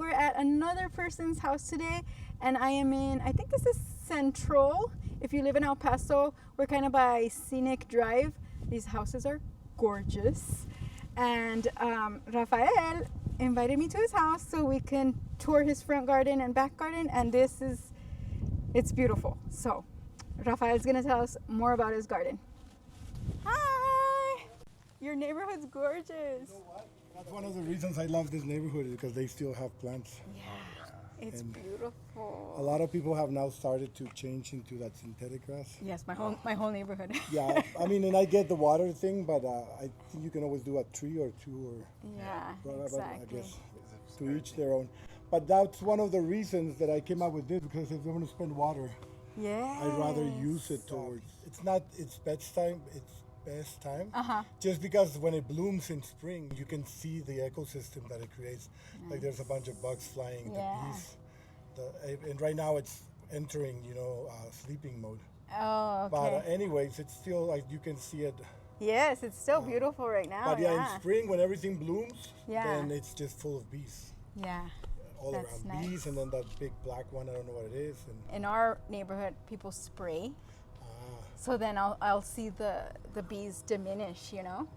we're at another person's house today, and I am in, I think this is Central. If you live in El Paso, we're kind of by Scenic Drive. These houses are gorgeous. And Rafael invited me to his house so we can tour his front garden and back garden, and it's beautiful. So Rafael's gonna tell us more about his garden. Hi! Your neighborhood's gorgeous. You know what? That's one of the reasons I love this neighborhood, is because they still have plants. Yeah, it's beautiful. A lot of people have now started to change into that synthetic grass. Yes, my whole neighborhood. Yeah, I mean, and I get the water thing, but I think you can always do a tree or two, or Yeah, but exactly. I guess to each their own. But that's one of the reasons that I came up with this, because if I'm going to spend water, Yeah. I'd rather use it towards. It's not its best time. It's best time. Uh-huh. Just because when it blooms in spring, you can see the ecosystem that it creates. Like there's a bunch of bugs flying, Yeah. the bees, and right now it's entering, sleeping mode. Oh, But okay. anyways, it's still like you can see it. Yes, it's still beautiful right now. But yeah, in spring when everything blooms, Yeah. then it's just full of bees Yeah. all That's around. nice. Bees, and then that big black one, I don't know what it is. And In our neighborhood, people spray. So then I'll see the bees diminish,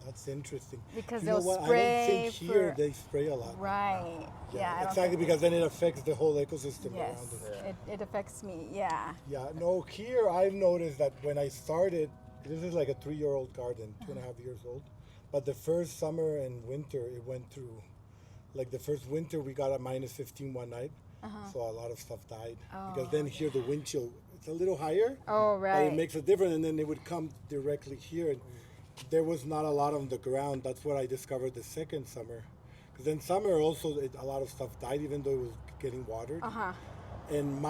that's interesting. Because you know they'll what? spray I don't think here for- they spray a lot. Right. Yeah. I don't exactly, think- because then it affects the whole ecosystem Yes, around it. it affects me. Yeah. Yeah, no, here I've noticed that when I started, this is like a 3-year-old garden, Uh-huh. 2.5 years old. But the first summer and winter, it went through, like the first winter, we got a -15 one night. So a lot of stuff died. Because then here the wind chill, it's a little higher. Oh, But right. it makes a difference, and then it would come directly here. And there was not a lot on the ground. That's what I discovered the second summer. Because then summer also, a lot of stuff died, even though it was getting watered. Uh-huh. And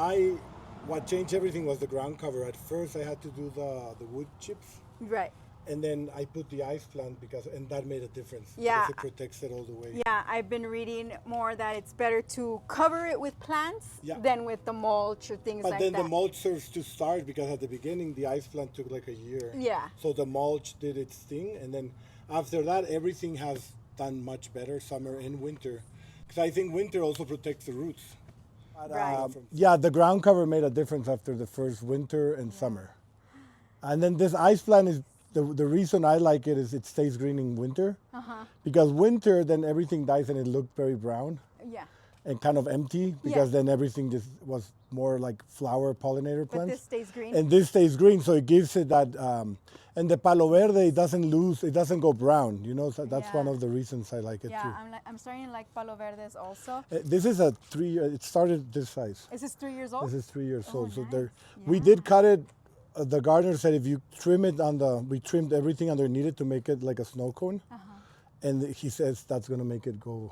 what changed everything was the ground cover. At first, I had to do the wood chips, Right. and then I put the ice plant and that made a difference. Yeah. Because it protects it all the way. Yeah, I've been reading more that it's better to cover it with plants Yeah. than with the mulch or things But like then that. the mulch serves to start, because at the beginning the ice plant took like a year. Yeah. So the mulch did its thing, and then after that everything has done much better, summer and winter. Because I think winter also protects the roots. But, Right. yeah, the ground cover made a difference after the first winter and summer. And then this ice plant is the reason I like it is it stays green in winter. Because winter, then everything dies and it looked very brown Yeah. and kind of empty, because then everything just was more like flower pollinator But plants. this stays green. And this stays green, so it gives it that. And the palo verde, it doesn't go brown. So that's Yeah. one of the reasons I like it Yeah, too. I'm starting to like palo verdes also. This is a 3-year. It started this size. Is this 3 years old? This is 3 years Oh, old. So nice. there, we did cut it. The gardener said if you trim it we trimmed everything underneath it to make it like a snow cone. And he says that's gonna make it go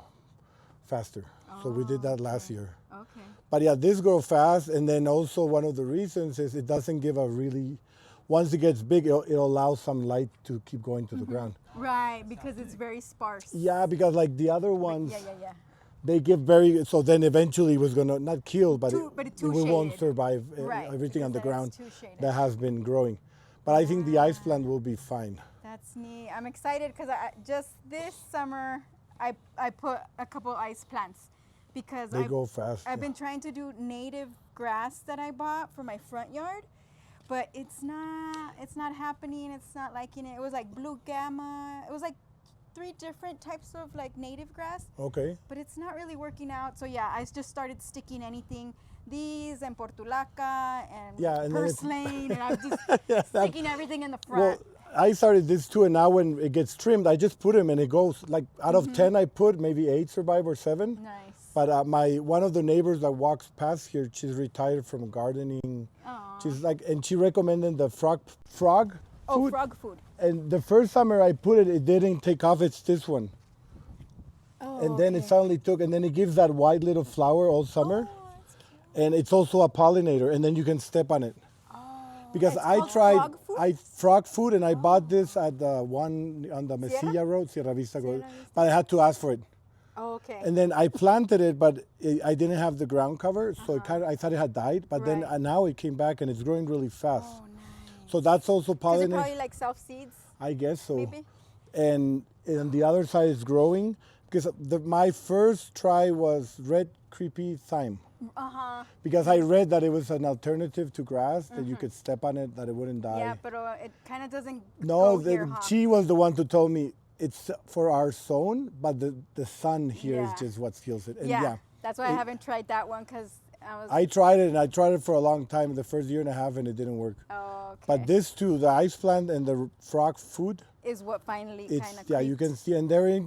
faster. So we did that last year. Okay. But yeah, this grows fast, and then also one of the reasons is it doesn't give once it gets big, it'll allow some light to keep going to the ground. Right, because it's very sparse. Yeah, because like the other ones, Yeah. they give so then eventually it was gonna not kill, but it's it too won't shaded. survive Right, everything on the because then ground it's too shaded. that has been growing. But I think the ice plant will be fine. That's neat. I'm excited because just this summer I put a couple ice plants because They go fast. I've been trying to do native grass that I bought for my front yard, but it's not happening. It's not liking it. It was like blue gamma. It was like 3 different types of like native grass, Okay. but it's not really working out. So yeah, I just started sticking these and portulaca and Yeah, and then it's- purslane, and I'm just Yeah, sticking everything in the Well, front. I started this too, and now when it gets trimmed, I just put them, and it goes like out of 10, I put maybe 8 survive or 7. Nice. But one of the neighbors that walks past here, she's retired from gardening. Aw. She's like, and she recommended the frog Oh, food. frog food. And the first summer I put it didn't take off. It's this one. Oh, And then it okay. suddenly took, and then it gives that white little flower all summer. Oh, that's cute. And it's also a pollinator, and then you can step on it. Oh, Because it's I called tried, frog food? frog food, and I bought this at the one on the Mesilla Road, Sierra Vista Road, Vista. but I had to ask for it. Oh, okay. And then I planted it, but I didn't have the ground cover, so I thought it had died. But then Right. now it came back, and it's growing really fast. Oh, nice. So that's also Because it pollinated. probably like self seeds, I guess so. maybe. And the other side is growing, because my first try was red creepy thyme. Because I read that it was an alternative to grass, that you could step on it, that it wouldn't die. Yeah, but it kind of doesn't No, go here, huh? she was the one who told me it's for our zone, but the sun here is Yeah. just what kills it. And Yeah, that's why I haven't tried that one because I tried it, and I tried it for a long time, the first year and a half, and it didn't work. Oh, okay. But this too, the ice plant and the frog food, is what finally it's kind of you can see, and they're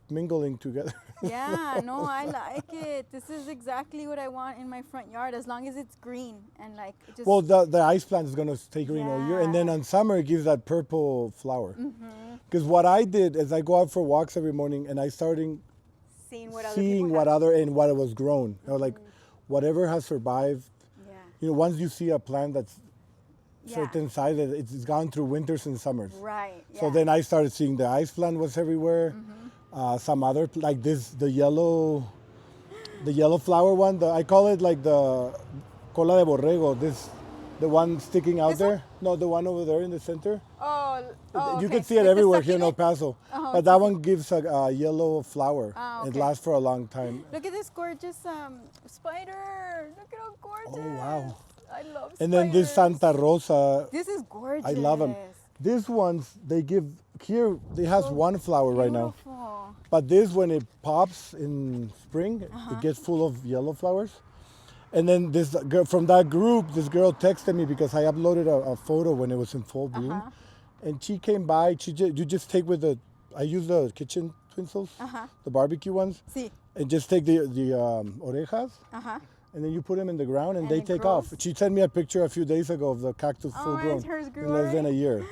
mingling together. Yeah, no, I like it. This is exactly what I want in my front yard, as long as it's green and like it just. Well, the ice plant is going to stay green all year, and then Yeah. on summer it gives that purple flower. Because what I did is I go out for walks every morning, and I started seeing what other seeing people what have. other and what it was grown. Like whatever has survived. Yeah. Once you see a plant that's Yeah. certain size, it's gone through winters and summers. Right. So yeah. then I started seeing the ice plant was everywhere. Some other like this, the yellow flower one. I call it like the cola de borrego. The one sticking out This there. one? No, the one over there in the center. Oh, You okay. can see it Like the everywhere here in El succulent? Paso. Oh, But that one gives a yellow flower. Ah, It okay. lasts for a long time. Look at this gorgeous spider. Look at how gorgeous. Oh, wow. I love spiders. And then this Santa Rosa. This is gorgeous. I love them. These ones, they give, here, it has one flower right now. Beautiful. But this, when it pops in spring, it gets full of yellow flowers. And then this girl, from that group, this girl texted me because I uploaded a photo when it was in full bloom. And she came by, you just take I use the kitchen utensils, the barbecue ones, See. and just take the orejas, and then you put them in the ground and they it take grows? off. She sent me a picture a few days ago of the cactus full and grown hers grew in less than a already? year.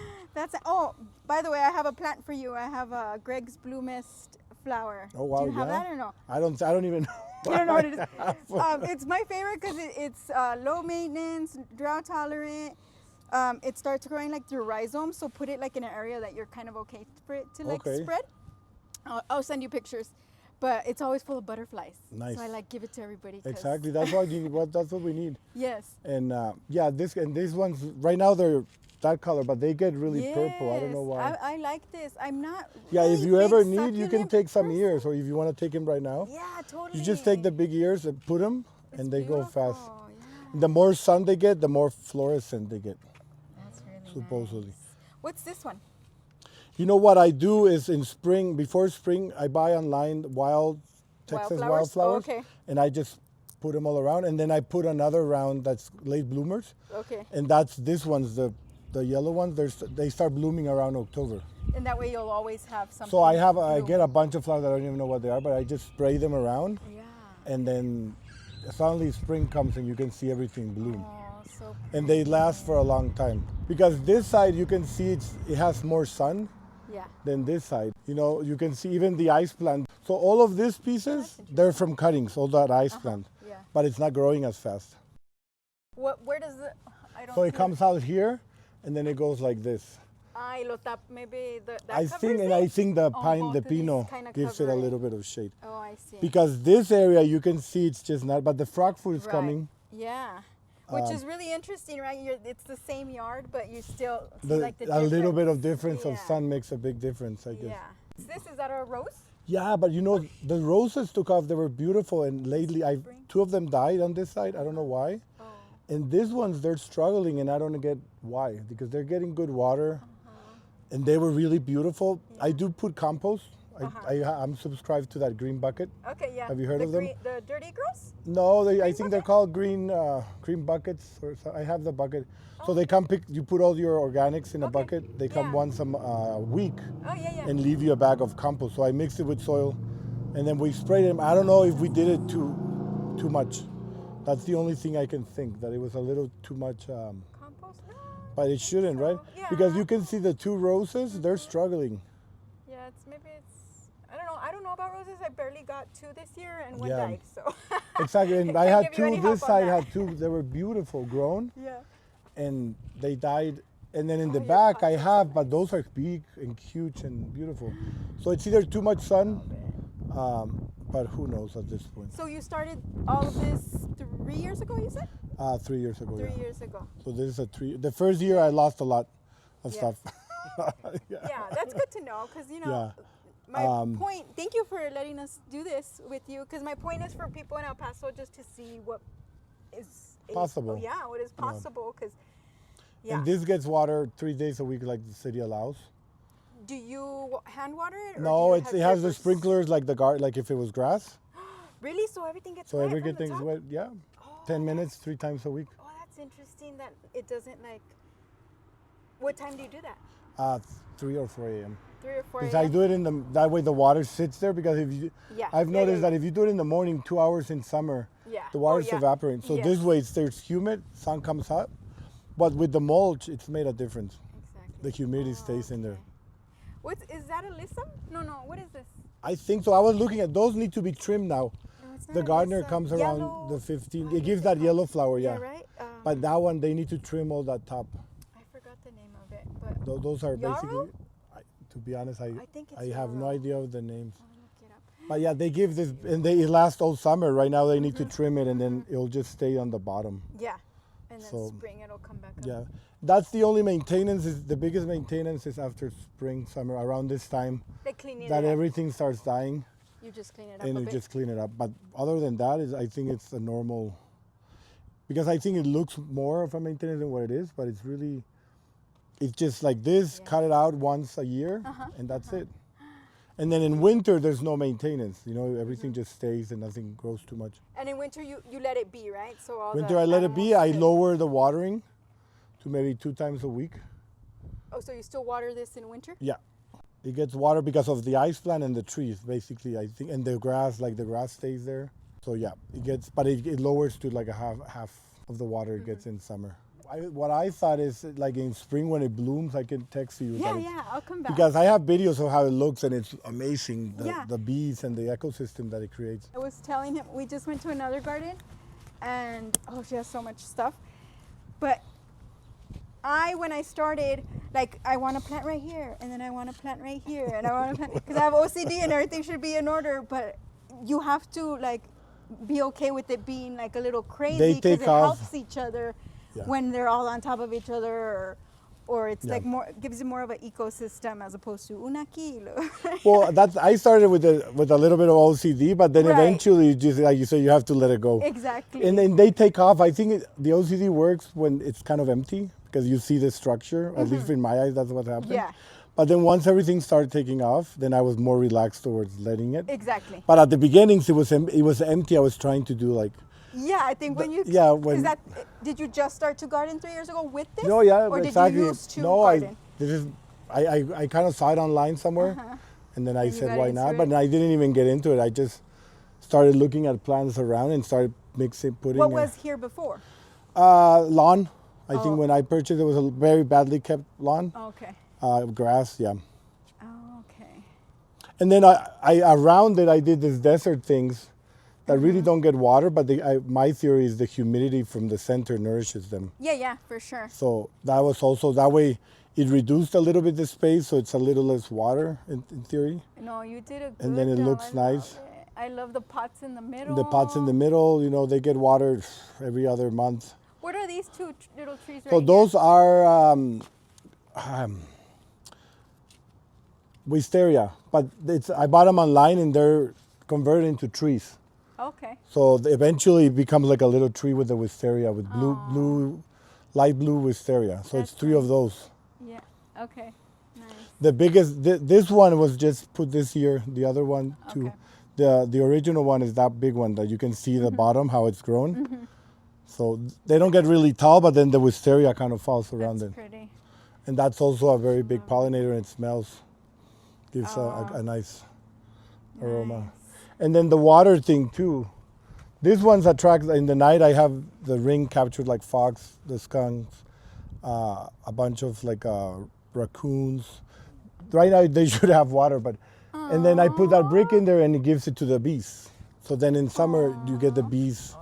By the way, I have a plant for you. I have a Greg's Blue Mist flower. Oh wow, Do you have yeah? that or no? I don't even know. You don't know what it is. It's my favorite because it's low maintenance, drought tolerant. It starts growing like through rhizomes, so put it like in an area that you're kind of okay for it to like Okay. spread. I'll send you pictures, but it's always full of butterflies. Nice. So I like give it to everybody. 'cause- Exactly, that's what we need. Yes. And these ones right now they're that color, but they get really purple. I don't know Yes. why. I like this. I'm not. Yeah, if really you ever big need, you can succulent take some person. ears, or if you want to take them right now, Yeah, totally. you just take the big ears and put them, It's and they go fast. beautiful, Yeah. The more sun they get, the more fluorescent they get, That's really supposedly. nice. What's this one? You know what I do is in spring, before spring, I buy online wild Texas Wildflowers? wildflowers, Okay. and I just put them all around, and then I put another round that's late bloomers, Okay. and this one's the yellow ones. They start blooming around October. And that way you'll always have something. So I blue. get a bunch of flowers that I don't even know what they are, but I just spray them around, Yeah. and then suddenly spring comes and you can see everything bloom. Oh, so. And they last for a long time. Because this side you can see it has more sun Yeah. than this side. You can see even the ice plant. So all of these pieces, they're from cuttings, all that ice plant. Yeah. But it's not growing as fast. Where does the? I don't. So it see comes out here, and then it goes like this. Lo tap. Maybe that I covers think, it? and I think the Oh, pine, both the of these pino kinda gives it cover a it. little bit of shade. Oh, I see. Because this area you can see it's just not, but the frog food is Right. coming. Yeah. Which is really interesting, right? It's the same yard, but you still see like the A little bit of difference. difference of Yeah. sun makes a big difference, I guess. Yeah. Is that a rose? Yeah, but the roses took off. They were beautiful, and lately, two of them died on this side. I don't know why. Oh. And these ones, they're struggling, and I don't get why. Because they're getting good water, and they were really beautiful. I do put compost. I'm subscribed to that green bucket. Okay, yeah. Have you heard of them? The Dirty Girls? No, I think they're called green buckets. I have the bucket. So they come pick. You put all your organics in a Okay. bucket. They come Yeah. once a week Oh, yeah. and leave you a bag of compost. So I mixed it with soil, and then we sprayed them. I don't know if we did it too much. That's the only thing I can think, that it was a little too much. Compost? No. But it shouldn't, right? Yeah. Because you can see the two roses. They're struggling. Yeah, I don't know about roses. I barely got two this year, and one Yeah. died. So. Exactly. And I Can't had give you any two. help This on side that. had two. They were beautiful, grown, Yeah. and they died. And then in the your back I pots are have, but those are big and huge and beautiful. So it's either too much sun, but who knows at this point. So you started all of this 3 years ago, you said? 3 years ago. 3 Yeah. years ago. So this is the first year I lost a lot of Yeah. stuff. Yeah, that's good to know because Yeah. My point, thank you for letting us do this with you, because my point is for people in El Paso just to see what is Possible. what is possible, because yeah. And this gets water 3 days a week like the city allows. Do you hand water it? Or No, do you it have has the drippers? sprinklers like like if it was grass. Really? So everything gets So wet from the everything's top? wet, yeah. 10 minutes, 3 times a week. Oh, that's interesting that it doesn't like. What time do you do that? 3 or 4 a.m. 3 or 4 Because I a.m.? do it that way the water sits there, because if you, Yeah. I've Yeah, noticed yeah, that if you do it in the morning, 2 hours in summer, Yeah. the water's yeah. evaporating. So Yes. this way it stays humid, sun comes up, but with the mulch, it's made a difference. Exactly. The humidity stays in there. Okay. Is that a lissum? No. What is this? I think so. I was looking at those need to be trimmed now. No, it's not The a gardener lissum. comes Yellow. around the 15th. What It is gives it that called? yellow flower, Yeah, yeah. right? But that one, they need to trim all that top. I forgot the name of it, but Those are Yarrow? basically, to be honest, I think it's I have no yarrow. idea of the names. I'll look it up. But yeah, they give this, and it lasts all summer. Right now, they need to trim it, and then it'll just stay on the bottom. Yeah, and then So, spring it'll come back up. Yeah, that's the only maintenance. Is the biggest maintenance is after spring, summer, around this time, They clean it that up. everything starts dying, You just clean it up and a you bit. just clean it up. But other than that, I think it's a normal. Because I think it looks more of a maintenance than what it is, but it's really, it's just like this. Yeah. Cut it out once a year, and that's it. And then in winter, there's no maintenance. You know, everything just stays and nothing grows too much. And in winter, you let it be, right? So all Winter, the I let it be. animals I can- lower the watering to maybe 2 times a week. Oh, so you still water this in winter? Yeah. It gets water because of the ice plant and the trees, basically, I think. And the grass, like the grass stays there. So yeah, it gets, but it lowers to like a half of the water it gets in summer. What I thought is like in spring when it blooms, I can text you. Yeah, that it's- yeah, I'll come back. Because I have videos of how it looks, and it's amazing, Yeah. the bees and the ecosystem that it creates. I was telling him, we just went to another garden, and she has so much stuff. But when I started, like, I want to plant right here, and then I want to plant right here, and I want to plant, because I have OCD and everything should be in order, but you have to, like, be okay with it being, like, a little crazy, because take it off. helps each other Yeah. when they're all on top of each other, or it's Yeah. like gives you more of an ecosystem as opposed to una kilo. Well, I started with a little bit of OCD, but then Right. eventually, just like you say, you have to let it go. Exactly. And then they take off. I think the OCD works when it's kind of empty, because you see the structure. At least in my eyes, that's what happened. Yeah. But then once everything started taking off, then I was more relaxed towards letting it. Exactly. But at the beginnings, it was empty. I was trying to do like, Yeah, I think when you yeah, when- is that did you just start to garden 3 years ago with this? no, yeah, or exactly. did you used to No, garden? I kind of saw it online somewhere, and then I And you said, got why into not? it? But I didn't even get into it. I just started looking at plants around and started putting. What was here before? lawn? I Oh. think when I purchased it was a very badly kept lawn. Okay. Grass, yeah. Oh, okay. And then I around it I did these desert things that really don't get water, but my theory is the humidity from the center nourishes them. Yeah, for sure. So that was also that way. It reduced a little bit the space, so it's a little less water in theory. No, you did a good And then it job. looks I love nice. it. I love the pots in the middle. The pots in the middle, they get watered every other month. What are these two little trees right So here? those are wisteria, but I bought them online and they're converted into trees. Okay. So eventually it becomes like a little tree with the wisteria, with light blue wisteria. So it's That's 3 of those. Yeah. Okay. Nice. The biggest, this one was just put this year. The other one too. Okay. The original one is that big one that you can see the bottom, how it's grown. So they don't get really tall, but then the wisteria kind of falls around That's it. pretty. And that's also a very big pollinator, and it smells, gives a nice aroma. Nice. And then the water thing too. This one's attracts, in the night I have the ring captured like fox, the skunks, a bunch of like raccoons. Right now they should have water, but, and then I put that brick in there and it gives it to the bees. So then in summer you get the bees.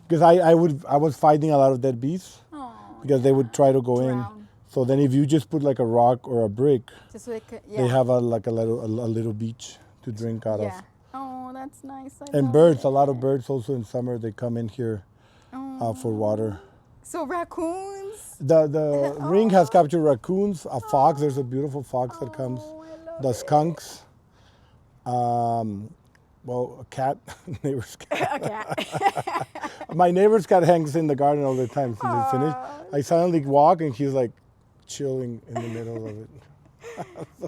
Because I was fighting a lot of dead bees Oh. because they would try to go in. Drown. So then if you just put like a rock or a brick, Just so they could, yeah. they have a little beach to drink out Yeah. of. Oh, that's nice. I And love birds, it. a lot of birds also in summer, they come in here for water. So raccoons. The ring has captured raccoons, a fox, there's a beautiful fox that comes, Oh, I love the it. skunks, Well, a cat, neighbor's cat. A cat. My neighbor's cat hangs in the garden all the time since it's finished. Aw. I suddenly walk and he's like chilling in the middle of it.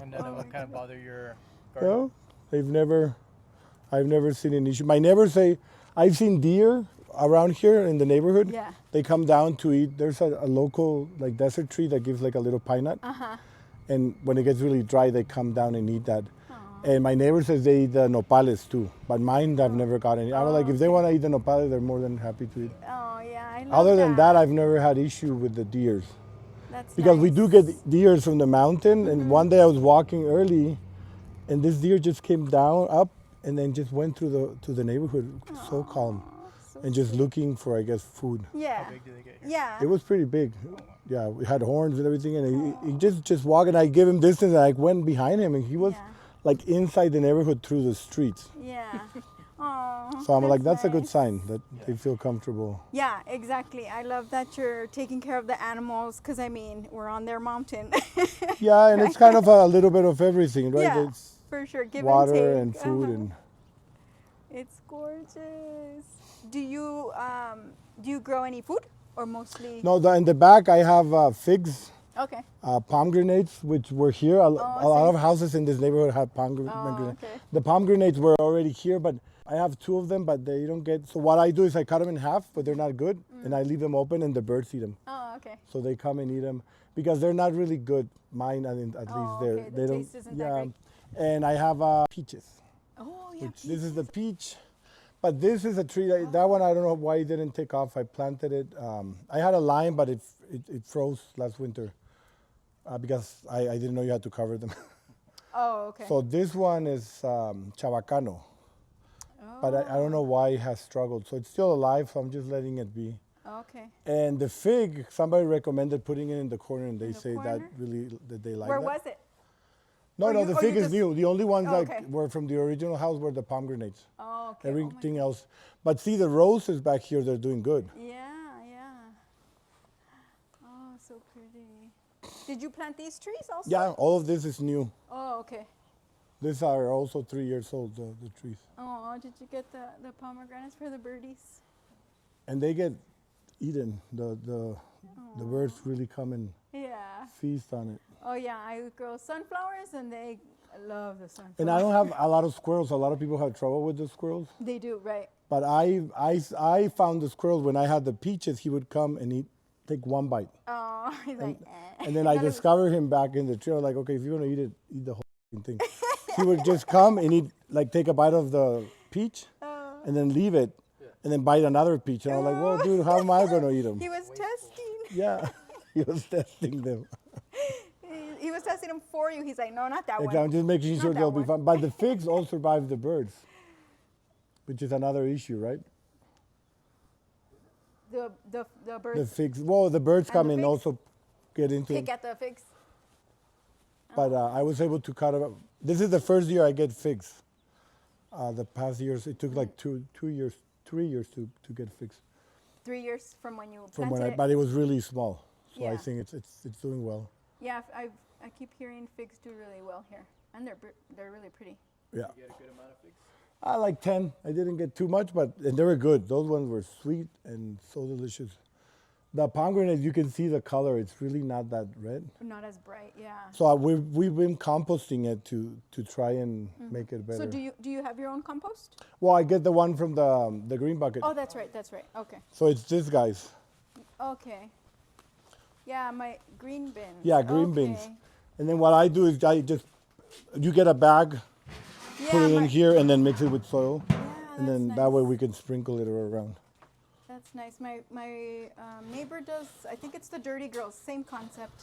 And none of them kind of bother your garden. No, I've never seen an issue. My neighbors say, I've seen deer around here in the neighborhood. Yeah. They come down to eat. There's a local like desert tree that gives like a little pine nut. Uh-huh. And when it gets really dry, they come down and eat that. And my neighbor says they eat the nopales too, but mine I've never got any. I was like, if they want to eat the nopales, they're more than happy to eat. Oh, yeah, I love Other than that, I've never had issue with the deers. That's Because we nice. do get deers from the mountain, and one day I was walking early, and this deer just came down up and then just went through the neighborhood, so calm, So and just sweet. looking for, I guess, food. Yeah. How big do they get here? Yeah. It was pretty big. Yeah, we had horns and everything, and he just walked, and I gave him distance, and I went behind him, and he was Yeah. like inside the neighborhood through the streets. Yeah. Oh. So I'm like, that's a good nice. sign that they feel comfortable. Yeah, exactly. I love that you're taking care of the animals because, I mean, we're on their mountain. Yeah, and it's kind of a little bit of everything, right? Yeah, It's for sure. Give water and and take. food Uh-huh. and It's gorgeous. Do you grow any food or mostly? no. In the back, I have figs, Okay. pomegranates, which were here. A lot of houses in this neighborhood have pomegranates. okay. The pomegranates were already here, but I have 2 of them, but they don't get. So what I do is I cut them in half, but they're not good, and I leave them open, and the birds eat them. Oh, okay. So they come and eat them because they're not really good. Mine, at least, Oh, they're okay. The they don't. taste isn't that great. And I have peaches. Oh, yeah. Which this is the peach, but this is a tree that one I don't know why it didn't take off. I planted it. I had a lime, but it froze last winter because I didn't know you had to cover them. Oh, okay. So this one is chabacano, but I don't know why it has struggled. So it's still alive. So I'm just letting it be. Okay. And the fig, somebody recommended putting it in the corner, and they the say corner? that they like Where that. was it? No, Or no, you- the or fig you is just- new. The only ones Oh, that okay. were from the original house were the pomegranates. Oh, okay. Everything else. But see, the roses back here, they're doing good. Yeah, yeah. Oh, so pretty. Did you plant these trees also? Yeah, all of this is new. Oh, okay. These are also 3 years old, the trees. Oh, did you get the pomegranates for the birdies? And they get eaten. The birds really come and Yeah. feast on it. Oh, yeah. I grow sunflowers, and they love the sunflowers. And I don't have a lot of squirrels. A lot of people have trouble with the squirrels. They do, right? But I found the squirrels when I had the peaches. He would come and take one bite. Oh, he's like, eh. And then I discovered him back in the tree. I was like, okay, if you're gonna eat it, eat the whole thing. He would just come and he'd like take a bite of the peach and then leave it and then bite another peach. And I was like, well, dude, how am I gonna eat them? He was testing. Yeah, he was testing them. He was testing them for you. He's like, no, not that Like, I'm one. just making Not sure that they'll be one. fine. But the figs all survive the birds, which is another issue, right? The The birds figs. Well, the birds And come the and figs? also get into pick it. at the figs. But I was able to cut it up. This is the first year I get figs. The past years, it took like 3 years to get figs. 3 years from when you From planted when it. but it was really small. So I Yeah. think it's doing well. Yeah, I keep hearing figs do really well here, and they're really pretty. Yeah. You get a good amount of figs? I like 10. I didn't get too much, and they were good. Those ones were sweet and so delicious. The pomegranate, you can see the color. It's really not that red. Not as bright, yeah. So we've been composting it to try and make it better. So do you have your own compost? Well, I get the one from the green bucket. Oh, that's right. That's right. Okay. So it's this guy's. Okay. Yeah, my green bins. Yeah, green beans. Okay. And then what I do is you get a bag, Yeah, put it in my- here, and then mix it with soil. Yeah, And then that's that way nice. we can sprinkle it around. That's nice. My neighbor does. I think it's the Dirty Girls. Same concept.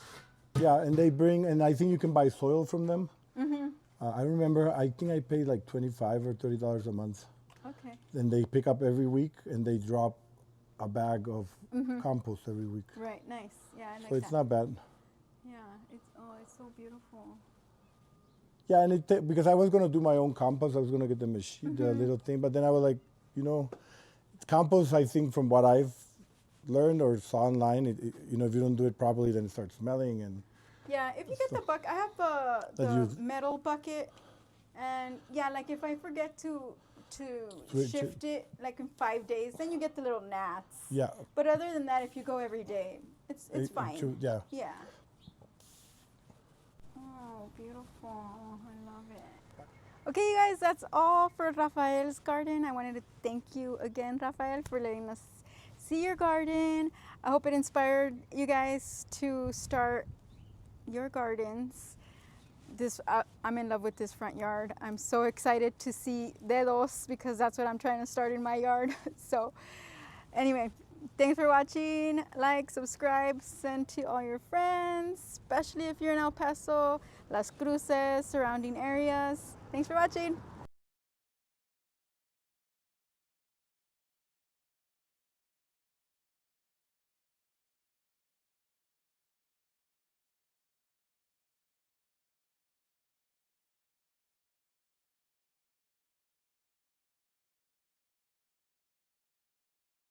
Yeah, and they bring, and I think you can buy soil from them. Mm-hmm. I remember, I think I paid like $25 or $30 a month. Okay. And they pick up every week, and they drop a bag of compost every week. Right. Nice. Yeah, I like So it's that. not bad. Yeah. It's so beautiful. Yeah, and because I was gonna do my own compost, I was gonna get the machine, the little thing, but then I was like, compost. I think from what I've learned or saw online, if you don't do it properly, then it starts smelling. And Yeah, if you get the bucket, I have That the you- metal bucket, And yeah, like if I forget to Switch shift it like in 5 days, then you get the little gnats. Yeah. But other than that, if you go every day, it's fine. Yeah. Yeah. Oh, beautiful. I love it. Okay, you guys, that's all for Rafael's garden. I wanted to thank you again, Rafael, for letting us see your garden. I hope it inspired you guys to start your gardens. I'm in love with this front yard. I'm so excited to see dedos because that's what I'm trying to start in my yard. So anyway, thanks for watching. Like, subscribe, send to all your friends, especially if you're in El Paso, Las Cruces, surrounding areas. Thanks for watching.